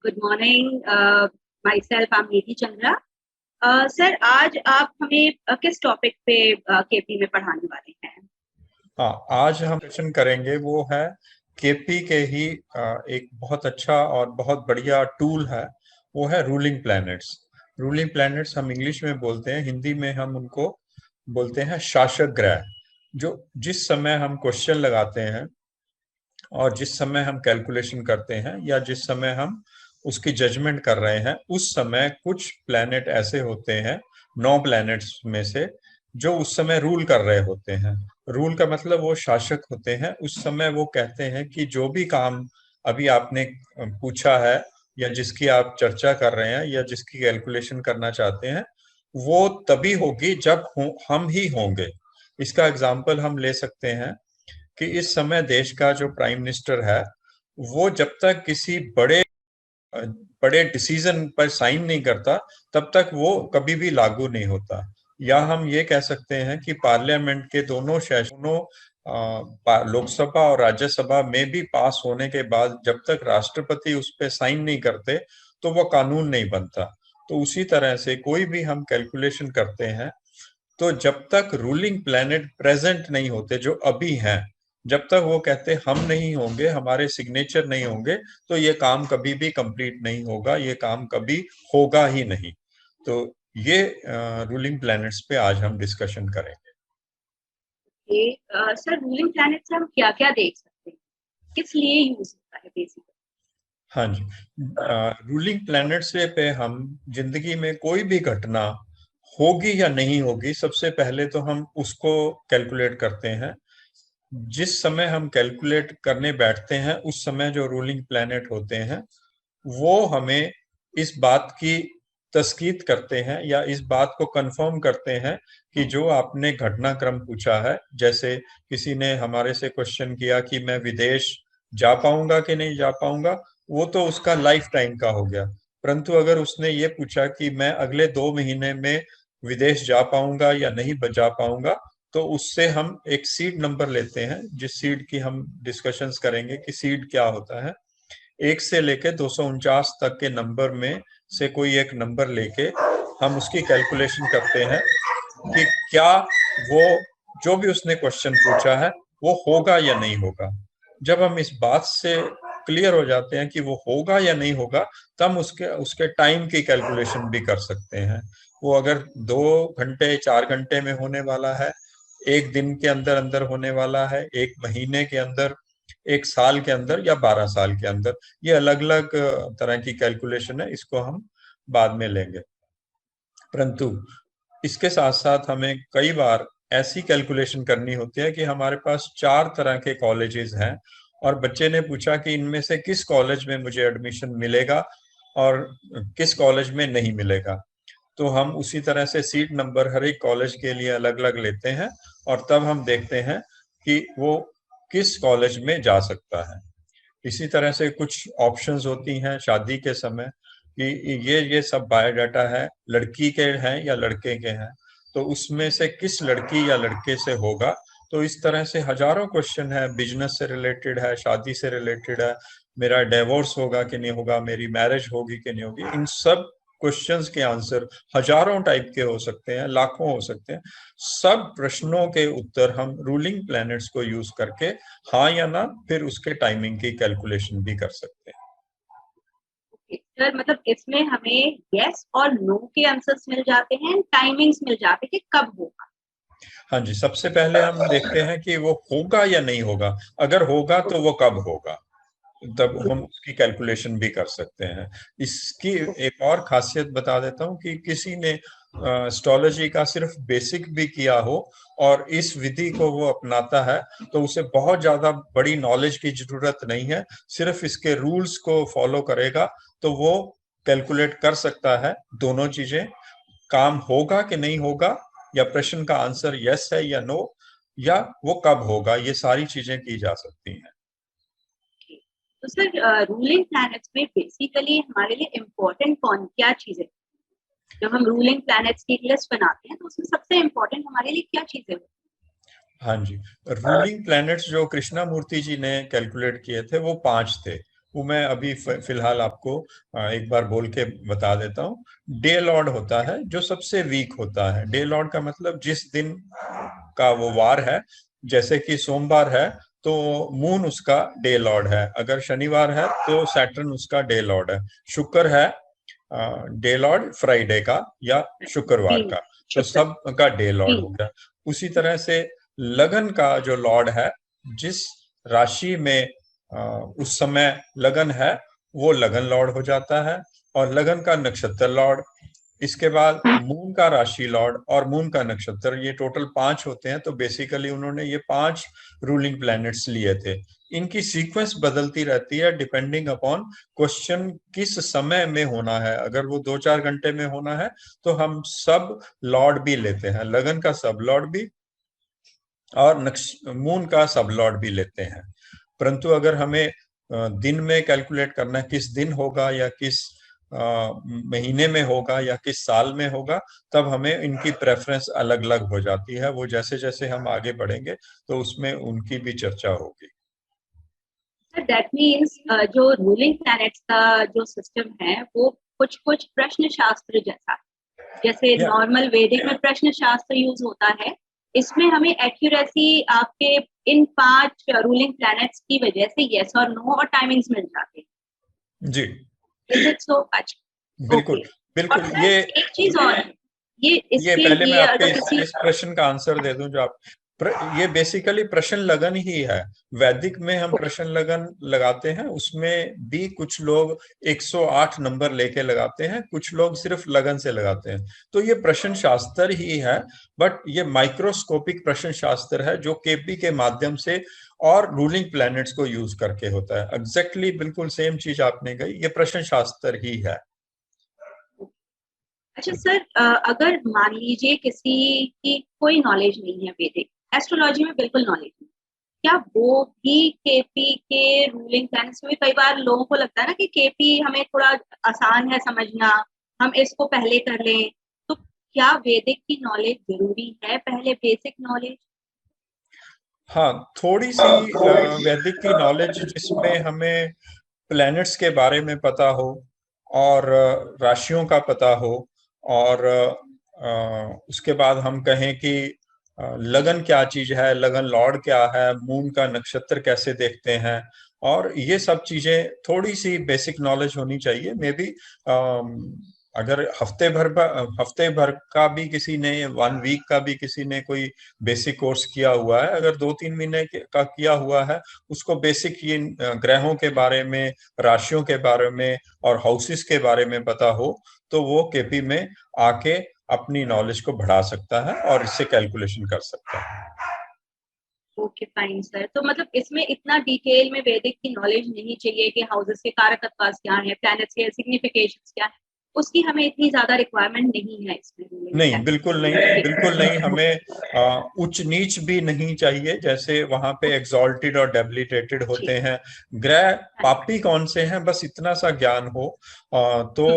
Good morning. My self I am नीति Chandra. Sir, आज आप हमें किस टॉपिक पे केपी में पढ़ाने वाले हैं? हाँ, आज हम सेशन करेंगे वो है केपी के ही एक बहुत अच्छा और बहुत बढ़िया टूल है, वो है रूलिंग प्लैनेट्स। रूलिंग प्लैनेट्स हम इंग्लिश में बोलते हैं, हिंदी में हम उनको बोलते हैं शासक ग्रह। जो जिस समय हम क्वेश्चन लगाते हैं और जिस समय हम कैलकुलेशन करते हैं या जिस समय हम उसकी जजमेंट कर रहे हैं, उस समय कुछ प्लैनेट ऐसे होते हैं, 9 प्लैनेट्स में से, जो उस समय रूल कर रहे होते हैं। रूल का मतलब वो शासक होते हैं। उस समय वो कहते हैं कि जो भी काम अभी आपने पूछा है या जिसकी आप चर्चा कर रहे हैं या जिसकी कैलकुलेशन करना चाहते हैं, वो तभी होगी जब हम ही होंगे। इसका एग्जाम्पल हम ले सकते हैं कि इस समय देश का जो प्राइम मिनिस्टर है, वो जब तक किसी बड़े बड़े डिसीजन पर साइन नहीं करता, तब तक वो कभी भी लागू नहीं होता। या हम ये कह सकते हैं कि पार्लियामेंट के दोनों सेशनों, लोकसभा और राज्यसभा में भी पास होने के बाद जब तक राष्ट्रपति उस पर साइन नहीं करते, तो वो कानून नहीं बनता। तो उसी तरह से कोई भी हम कैलकुलेशन करते हैं, तो जब तक रूलिंग प्लैनेट प्रेजेंट नहीं होते, जो अभी हैं, जब तक वो कहते हम नहीं होंगे, हमारे सिग्नेचर नहीं होंगे, तो ये काम कभी भी कंप्लीट नहीं होगा, ये काम कभी होगा ही नहीं। तो ये रूलिंग प्लैनेट्स पे आज हम डिस्कशन करेंगे। सर, रूलिंग प्लैनेट से हम क्या क्या देख सकते हैं, किस लिए यूज होता है बेसिकली? हाँ जी, रूलिंग प्लैनेट से पे हम जिंदगी में कोई भी घटना होगी या नहीं होगी, सबसे पहले तो हम उसको कैलकुलेट करते हैं। जिस समय हम कैलकुलेट करने बैठते हैं, उस समय जो रूलिंग प्लैनेट होते हैं, वो हमें इस बात की तस्कीद करते हैं या इस बात को कंफर्म करते हैं कि जो आपने घटनाक्रम पूछा है, जैसे किसी ने हमारे से क्वेश्चन किया कि मैं विदेश जा पाऊंगा कि नहीं जा पाऊंगा, वो तो उसका लाइफ टाइम का हो गया। परंतु अगर उसने ये पूछा कि मैं अगले 2 महीने में विदेश जा पाऊंगा या नहीं जा पाऊंगा, तो उससे हम एक सीड नंबर लेते हैं, जिस सीड की हम डिस्कशंस करेंगे कि सीड क्या होता है। 1 से लेके 249 तक के नंबर में से कोई एक नंबर लेके हम उसकी कैलकुलेशन करते हैं कि क्या वो जो भी उसने क्वेश्चन पूछा है वो होगा या नहीं होगा। जब हम इस बात से क्लियर हो जाते हैं कि वो होगा या नहीं होगा, तब उसके उसके टाइम की कैलकुलेशन भी कर सकते हैं। वो अगर 2 घंटे 4 घंटे में होने वाला है, 1 दिन के अंदर अंदर होने वाला है, 1 महीने के अंदर, 1 साल के अंदर या 12 साल के अंदर, ये अलग अलग तरह की कैलकुलेशन है, इसको हम बाद में लेंगे। परंतु इसके साथ साथ हमें कई बार ऐसी कैलकुलेशन करनी होती है कि हमारे पास 4 तरह के कॉलेजेस हैं और बच्चे ने पूछा कि इनमें से किस कॉलेज में मुझे एडमिशन मिलेगा और किस कॉलेज में नहीं मिलेगा। तो हम उसी तरह से सीट नंबर हर एक कॉलेज के लिए अलग अलग लेते हैं और तब हम देखते हैं कि वो किस कॉलेज में जा सकता है। इसी तरह से कुछ ऑप्शंस होती हैं शादी के समय कि ये सब बायोडाटा है, लड़की के हैं या लड़के के हैं, तो उसमें से किस लड़की या लड़के से होगा। तो इस तरह से हजारों क्वेश्चन है, बिजनेस से रिलेटेड है, शादी से रिलेटेड है, मेरा डिवोर्स होगा कि नहीं होगा, मेरी मैरिज होगी कि नहीं होगी। इन सब क्वेश्चंस के आंसर हजारों टाइप के हो सकते हैं, लाखों हो सकते हैं। सब प्रश्नों के उत्तर हम रूलिंग प्लैनेट्स को यूज करके हाँ या ना, फिर उसके टाइमिंग की कैलकुलेशन भी कर सकते हैं। सर, मतलब इसमें हमें यस और नो के आंसर्स मिल जाते हैं, टाइमिंग्स मिल जाते हैं कि कब होगा? हाँ जी, सबसे पहले हम देखते हैं कि वो होगा या नहीं होगा। अगर होगा तो वो कब होगा, तब हम उसकी कैलकुलेशन भी कर सकते हैं। इसकी एक और खासियत बता देता हूँ कि किसी ने एस्ट्रोलॉजी का सिर्फ बेसिक भी किया हो और इस विधि को वो अपनाता है, तो उसे बहुत ज्यादा बड़ी नॉलेज की जरूरत नहीं है, सिर्फ इसके रूल्स को फॉलो करेगा तो वो कैलकुलेट कर सकता है दोनों चीजें, काम होगा कि नहीं होगा, या प्रश्न का आंसर यस है या नो, या वो कब होगा, ये सारी चीजें की जा सकती हैं। तो सर, रूलिंग प्लैनेट्स में बेसिकली हमारे लिए इम्पोर्टेंट कौन क्या चीजें? जब हम रूलिंग प्लैनेट्स की लिस्ट बनाते हैं तो उसमें सबसे इम्पोर्टेंट हमारे लिए क्या चीजें होती हाँ जी, रूलिंग प्लैनेट्स जो कृष्णा मूर्ति जी ने कैलकुलेट किए थे वो 5 थे। वो मैं अभी फिलहाल आपको एक बार बोल के बता देता हूँ। डे लॉर्ड होता है जो सबसे वीक होता है। डे लॉर्ड का मतलब जिस दिन का वो वार है, जैसे कि सोमवार है तो मून उसका डे लॉर्ड है, अगर शनिवार है तो सैटर्न उसका डे लॉर्ड है, शुक्र है डे लॉर्ड फ्राइडे का या शुक्रवार वीक, का, तो शुक्र, सब का डे लॉर्ड हो वीक। गया। उसी तरह से लगन का जो लॉर्ड है, जिस राशि में उस समय लगन है, वो लगन लॉर्ड हो जाता है, और लगन का नक्षत्र लॉर्ड, इसके बाद मून का राशि लॉर्ड और मून का नक्षत्र, ये टोटल 5 होते हैं। तो बेसिकली उन्होंने ये 5 रूलिंग प्लैनेट्स लिए थे। इनकी सीक्वेंस बदलती रहती है डिपेंडिंग अपॉन क्वेश्चन किस समय में होना है। अगर वो 2-4 घंटे में होना है तो हम सब लॉर्ड भी लेते हैं, लगन का सब लॉर्ड भी और मून का सब लॉर्ड भी लेते हैं। परंतु अगर हमें दिन में कैलकुलेट करना है किस दिन होगा या किस महीने में होगा या किस साल में होगा, तब हमें इनकी प्रेफरेंस अलग अलग हो जाती है। वो जैसे जैसे हम आगे बढ़ेंगे तो उसमें उनकी भी चर्चा होगी। दैट मीन्स जो रूलिंग प्लैनेट्स का जो सिस्टम है वो कुछ कुछ प्रश्न शास्त्र जैसा, जैसे या नॉर्मल वैदिक में प्रश्न शास्त्र यूज होता है, इसमें हमें एक्यूरेसी आपके इन 5 रूलिंग प्लैनेट्स की वजह से यस और नो और टाइमिंग्स मिल जाते हैं। जी इज इट सो? अच्छा, बिल्कुल ओके। और बिल्कुल। सर एक चीज और है, ये ये इसके पहले मैं लिए आपके अगर किसी इस प्रश्न का आंसर दे दूं जो आप ये बेसिकली प्रश्न लगन ही है। वैदिक में हम प्रश्न लगन लगाते हैं, उसमें भी कुछ लोग 108 नंबर लेके लगाते हैं, कुछ लोग सिर्फ लगन से लगाते हैं। तो ये प्रश्न शास्त्र ही है, बट ये माइक्रोस्कोपिक प्रश्न शास्त्र है जो केपी के माध्यम से और रूलिंग प्लैनेट्स को यूज करके होता है। एग्जैक्टली बिल्कुल सेम चीज आपने कही, ये प्रश्न शास्त्र ही है। अच्छा सर, अगर मान लीजिए किसी की कोई नॉलेज नहीं है, वैदिक एस्ट्रोलॉजी में बिल्कुल नॉलेज नहीं, क्या वो भी केपी के रूलिंग प्लैनेट्स में? कई बार लोगों को लगता है ना कि केपी हमें थोड़ा आसान है समझना, हम इसको पहले कर लें, तो क्या वैदिक की नॉलेज जरूरी है पहले, बेसिक नॉलेज? हाँ, थोड़ी सी वैदिक की नॉलेज जिसमें हमें प्लैनेट्स के बारे में पता हो और राशियों का पता हो, और उसके बाद हम कहें कि लगन क्या चीज है, लगन लॉर्ड क्या है, मून का नक्षत्र कैसे देखते हैं, और ये सब चीजें थोड़ी सी बेसिक नॉलेज होनी चाहिए। मे बी अगर हफ्ते भर का भी किसी ने, 1 वीक का भी किसी ने कोई बेसिक कोर्स किया हुआ है, अगर 2-3 महीने का किया हुआ है, उसको बेसिक ये ग्रहों के बारे में, राशियों के बारे में और हाउसेस के बारे में पता हो, तो वो केपी में आके अपनी नॉलेज को बढ़ा सकता है और इससे कैलकुलेशन कर सकता है। ओके फाइन सर, तो मतलब इसमें इतना डिटेल में वैदिक की नॉलेज नहीं चाहिए कि हाउसेस के कारकत्व क्या है, प्लैनेट्स के सिग्निफिकेशंस क्या है, उसकी हमें इतनी ज्यादा रिक्वायरमेंट नहीं है इसमें रूलिंग नहीं, बिल्कुल नहीं, बिल्कुल नहीं। प्लैनेट्स। हमें उच्च नीच भी नहीं चाहिए, जैसे वहां पे एक्सॉल्टेड और डेबिलिटेटेड होते जी, हैं। ग्रह हाँ, पापी कौन से हैं, बस इतना सा ज्ञान हो तो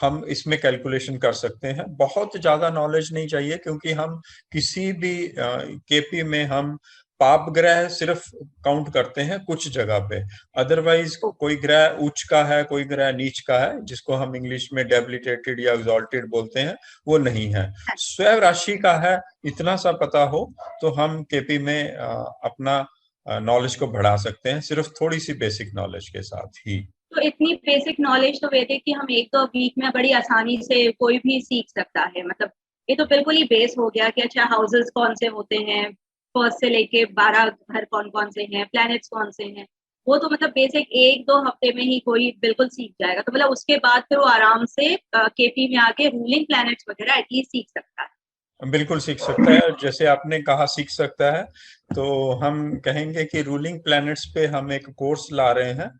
हम इसमें कैलकुलेशन कर सकते हैं। बहुत ज्यादा नॉलेज नहीं चाहिए, क्योंकि हम किसी भी केपी में हम पाप ग्रह सिर्फ काउंट करते हैं कुछ जगह पे। अदरवाइज कोई ग्रह उच्च का है, कोई ग्रह नीच का है, जिसको हम इंग्लिश में डेबिलिटेटेड या एक्सॉल्टेड बोलते हैं, वो नहीं है। स्वयं राशि का है, इतना सा पता हो तो हम केपी में अपना नॉलेज को बढ़ा सकते हैं, सिर्फ थोड़ी सी बेसिक नॉलेज के साथ ही। तो इतनी बेसिक नॉलेज तो वैदिक की हम 1-2 वीक में बड़ी आसानी से कोई भी सीख सकता है, मतलब ये तो बिल्कुल ही बेस हो गया कि अच्छा हाउसेस कौन से होते हैं, फर्स्ट से लेके 12 घर कौन कौन से हैं, प्लैनेट्स कौन से हैं, वो तो मतलब बेसिक 1-2 हफ्ते में ही कोई बिल्कुल सीख जाएगा। तो मतलब उसके बाद फिर वो आराम से केपी में आके रूलिंग प्लैनेट्स वगैरह एटलीस्ट सीख सकता है। बिल्कुल सीख सकता है, जैसे आपने कहा सीख सकता है, तो हम कहेंगे कि रूलिंग प्लैनेट्स पे हम एक कोर्स ला रहे हैं,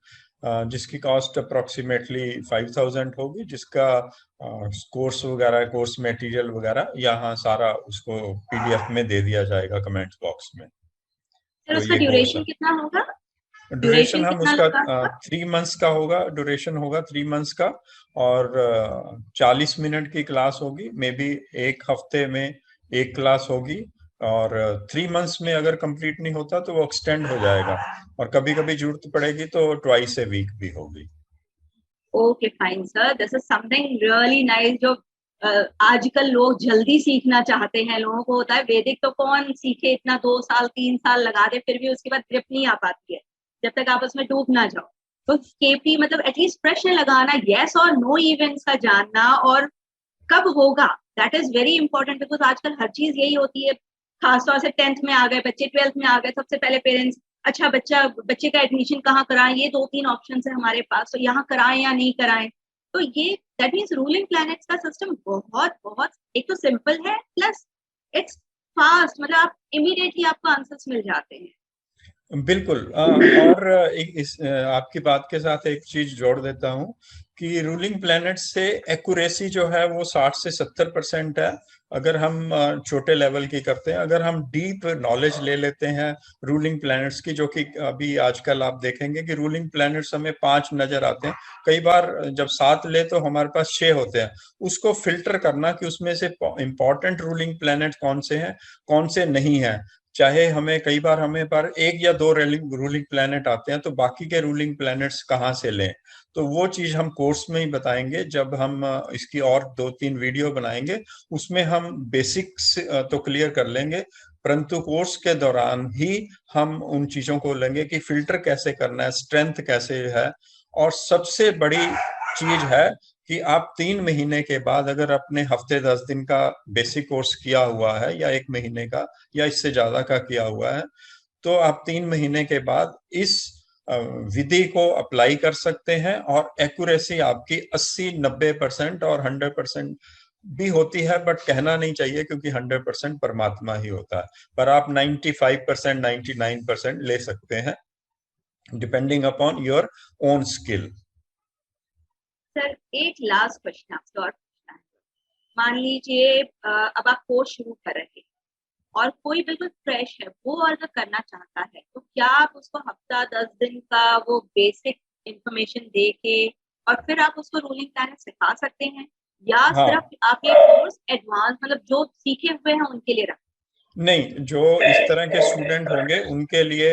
जिसकी कॉस्ट अप्रोक्सीमेटली 5000 होगी, जिसका कोर्स वगैरह, कोर्स मटेरियल वगैरह यहाँ सारा उसको पीडीएफ में दे दिया जाएगा कमेंट बॉक्स में। फिर तो उसका ये कोर्स है। ड्यूरेशन कितना होगा? ड्यूरेशन ड्यूरेशन हम कितना उसका लगा होगा? 3 मंथ्स का होगा, ड्यूरेशन होगा 3 मंथ्स का, और 40 मिनट की क्लास होगी। मे बी एक हफ्ते में एक क्लास होगी, और 3 मंथ्स में अगर कंप्लीट नहीं होता तो वो एक्सटेंड हो जाएगा, और कभी कभी जरूरत पड़ेगी तो ट्वाइस ए वीक भी होगी। Okay fine sir, this is something really nice जो आजकल लोग जल्दी सीखना चाहते हैं। लोगों को होता है वैदिक तो कौन सीखे, इतना 2 साल 3 साल लगा दे फिर भी उसके बाद ग्रिप नहीं आ पाती है जब तक आप उसमें डूब ना जाओ। तो केपी मतलब एटलीस्ट प्रश्न लगाना, यस और नो इवेंट्स का जानना और कब होगा, that is very important. Because आजकल हर चीज यही होती है, खासतौर से 10th में आ गए बच्चे, 12th में आ गए, सबसे पहले पेरेंट्स अच्छा बच्चे का एडमिशन कहाँ कराएं, ये 2-3 ऑप्शन है हमारे पास, तो यहाँ कराएं या नहीं कराएं। तो ये दैट मीन्स रूलिंग प्लैनेट्स का सिस्टम बहुत बहुत एक तो सिंपल है, प्लस इट्स फास्ट, मतलब आप इमीडिएटली आपको आंसर्स मिल जाते हैं। बिल्कुल। और आपकी बात के साथ एक चीज जोड़ देता हूँ कि रूलिंग प्लैनेट से एक्यूरेसी जो है वो 60 से 70% है, अगर हम छोटे लेवल की करते हैं। अगर हम डीप नॉलेज ले लेते हैं रूलिंग प्लैनेट्स की, जो कि अभी आजकल आप देखेंगे कि रूलिंग प्लैनेट्स हमें 5 नजर आते हैं, कई बार जब 7 ले तो हमारे पास 6 होते हैं। उसको फिल्टर करना कि उसमें से इंपॉर्टेंट रूलिंग प्लैनेट कौन से हैं, कौन से नहीं है। चाहे हमें कई बार हमें पर 1 या 2 रूलिंग प्लैनेट आते हैं, तो बाकी के रूलिंग प्लैनेट्स कहाँ से लें, तो वो चीज हम कोर्स में ही बताएंगे। जब हम इसकी और 2-3 वीडियो बनाएंगे, उसमें हम बेसिक्स तो क्लियर कर लेंगे, परंतु कोर्स के दौरान ही हम उन चीजों को लेंगे कि फिल्टर कैसे करना है, स्ट्रेंथ कैसे है। और सबसे बड़ी चीज है कि आप 3 महीने के बाद अगर अपने हफ्ते 10 दिन का बेसिक कोर्स किया हुआ है, या 1 महीने का या इससे ज्यादा का किया हुआ है, तो आप 3 महीने के बाद इस विधि को अप्लाई कर सकते हैं, और एक्यूरेसी आपकी 80-90% और 100% भी होती है। बट कहना नहीं चाहिए, क्योंकि 100% परमात्मा ही होता है, पर आप 95%, 99% ले सकते हैं, depending upon your own skill. Sir एक लास्ट क्वेश्चन आपसे और पूछना है। मान लीजिए अब आप कोर्स शुरू कर रहे हैं और कोई बिल्कुल फ्रेश है, वो अगर करना चाहता है, तो क्या आप उसको हफ्ता 10 दिन का वो बेसिक इंफॉर्मेशन दे के और फिर आप उसको रूलिंग प्लैनेट सिखा सकते हैं, या हाँ, सिर्फ आप ये कोर्स एडवांस मतलब जो सीखे हुए हैं उनके लिए रखें? नहीं, जो इस तरह के स्टूडेंट होंगे उनके लिए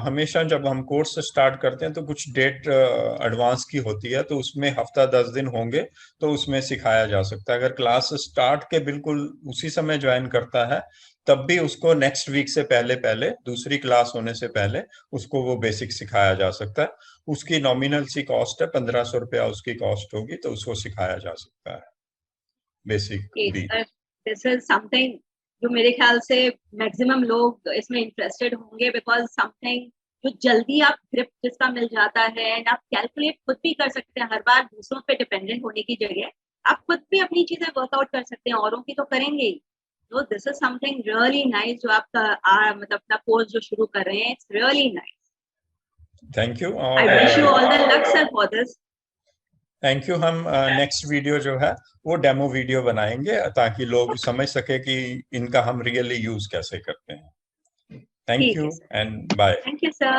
हमेशा जब हम कोर्स स्टार्ट करते हैं तो कुछ डेट एडवांस की होती है, तो उसमें हफ्ता 10 दिन होंगे, तो उसमें सिखाया जा सकता है। अगर क्लास स्टार्ट के बिल्कुल उसी समय ज्वाइन करता है, तब भी उसको नेक्स्ट वीक से पहले पहले, दूसरी क्लास होने से पहले उसको वो बेसिक सिखाया जा सकता है। उसकी नॉमिनल सी कॉस्ट है, 1500 रुपया उसकी कॉस्ट होगी, तो उसको सिखाया जा सकता है बेसिक भी। सर दिस इज समथिंग जो मेरे ख्याल से मैक्सिमम लोग इसमें इंटरेस्टेड होंगे, बिकॉज समथिंग जो जल्दी आप ग्रिप जिसका मिल जाता है एंड आप कैलकुलेट खुद भी कर सकते हैं, हर बार दूसरों पे डिपेंडेंट होने की जगह आप खुद भी अपनी चीजें वर्कआउट कर सकते हैं, औरों की तो करेंगे ही। तो this is something really nice जो आपका मतलब अपना कोर्स जो शुरू कर रहे हैं, it's really nice. Thank you. I और wish you all the luck sir for this. Thank you. हम नेक्स्ट वीडियो जो है वो डेमो वीडियो बनाएंगे, ताकि लोग समझ सके कि इनका हम रियली यूज कैसे करते हैं। थैंक ठीक है you sir, and bye. Thank you sir.